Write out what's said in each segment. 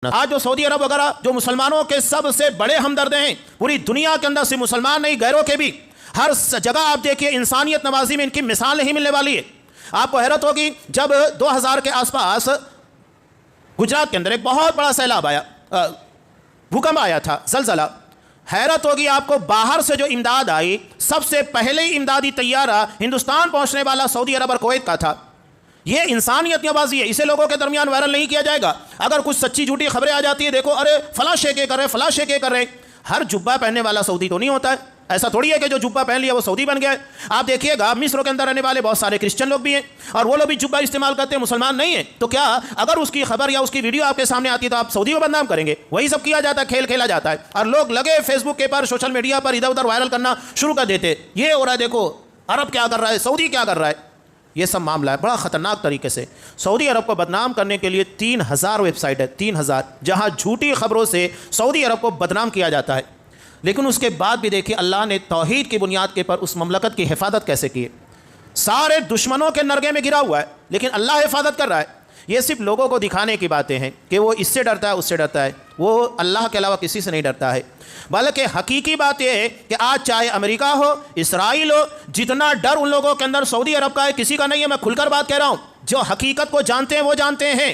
आज जो सऊदी अरब वगैरह जो मुसलमानों के सबसे बड़े हमदर्द हैं, पूरी दुनिया के अंदर से मुसलमान नहीं गैरों के भी हर जगह आप देखिए इंसानियत नवाजी में इनकी मिसाल नहीं मिलने वाली है। आपको हैरत होगी जब 2000 के आसपास गुजरात के अंदर एक बहुत बड़ा सैलाब आया, भूकंप आया था, जलजला, हैरत होगी आपको बाहर से जो इमदाद आई, सबसे पहले ही इमदादी तैयारा हिंदुस्तान पहुंचने वाला सऊदी अरब और कुवैत का था। ये इंसानियत नवाजी है, इसे लोगों के दरमियान वायरल नहीं किया जाएगा। अगर कुछ सच्ची झूठी खबरें आ जाती है, देखो अरे फला शेख कर रहे, फला शेख कर रहे, हर जुब्बा पहनने वाला सऊदी तो नहीं होता है। ऐसा थोड़ी है कि जो जुब्बा पहन लिया वो सऊदी बन गया है। आप देखिएगा मिस्र के अंदर रहने वाले बहुत सारे क्रिश्चियन लोग भी हैं और वो लोग भी जुब्बा इस्तेमाल करते हैं, मुसलमान नहीं है। तो क्या अगर उसकी खबर या उसकी वीडियो आपके सामने आती है तो आप सऊदी को बदनाम करेंगे? वही सब किया जाता है, खेल खेला जाता है और लोग लगे फेसबुक के पर, सोशल मीडिया पर इधर उधर वायरल करना शुरू कर देते। ये हो रहा है, देखो अरब क्या कर रहा है, सऊदी क्या कर रहा है। ये सब मामला है बड़ा ख़तरनाक तरीके से। सऊदी अरब को बदनाम करने के लिए 3000 वेबसाइट है, 3000, जहाँ झूठी खबरों से सऊदी अरब को बदनाम किया जाता है। लेकिन उसके बाद भी देखिए अल्लाह ने तौहीद की बुनियाद के पर उस ममलकत की हिफाजत कैसे की है। सारे दुश्मनों के नरगे में गिरा हुआ है लेकिन अल्लाह हिफाजत कर रहा है। ये सिर्फ लोगों को दिखाने की बातें हैं कि वो इससे डरता है, उससे डरता है, वो अल्लाह के अलावा किसी से नहीं डरता है। बल्कि हकीकी बात यह है कि आज चाहे अमेरिका हो, इसराइल हो, जितना डर उन लोगों के अंदर सऊदी अरब का है किसी का नहीं है। मैं खुलकर बात कह रहा हूँ, जो हकीकत को जानते हैं वो जानते हैं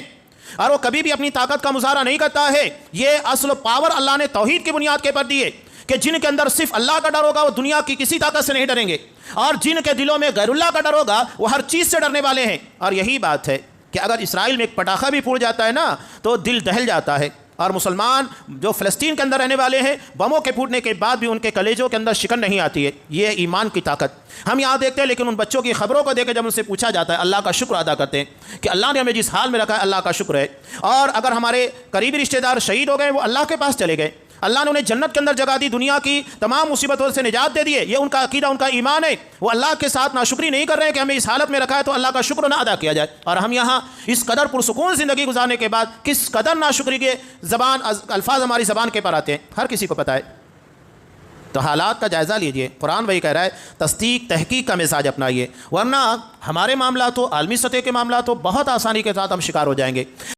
और वो कभी भी अपनी ताकत का मुजाहरा नहीं करता है। ये असल पावर अल्लाह ने तौहीद की बुनियाद के पर दी है कि जिनके अंदर सिर्फ अल्लाह का डर होगा वो दुनिया की किसी ताकत से नहीं डरेंगे, और जिनके दिलों में गैरुल्लाह का डर होगा वो हर चीज़ से डरने वाले हैं। और यही बात है कि अगर इसराइल में एक पटाखा भी फूट जाता है ना तो दिल दहल जाता है। और मुसलमान जो फ़लस्तीन के अंदर रहने वाले हैं, बमों के फूटने के बाद भी उनके कलेजों के अंदर शिकन नहीं आती है। ये ईमान की ताकत हम यहाँ देखते हैं। लेकिन उन बच्चों की खबरों को देकर जब उनसे पूछा जाता है, अल्लाह का शुक्र अदा करते हैं कि अल्लाह ने हमें जिस हाल में रखा है अल्लाह का शुक्र है। और अगर हमारे करीबी रिश्तेदार शहीद हो गए, वो अल्लाह के पास चले गए, अल्लाह ने उन्हें जन्नत के अंदर जगह दी, दुनिया की तमाम मुसीबतों से निजात दे दिए। ये उनका अकीदा, उनका ईमान है। वो अल्लाह के साथ नाशुक्री नहीं कर रहे हैं कि हमें इस हालत में रखा है तो अल्लाह का शुक्र ना अदा किया जाए। और हम यहाँ इस कदर पुरसुकून ज़िंदगी गुजारने के बाद किस कदर नाशुक्री के ज़बान अल्फाज हमारी ज़बान के पर आते हैं, हर किसी को पता है। तो हालात का जायज़ा लीजिए। कुरान वही कह रहा है, तस्दीक तहकीक का मिजाज अपनाइए, वरना हमारे मामला तो आलमी सतह के मामला तो बहुत आसानी के साथ हम शिकार हो जाएंगे।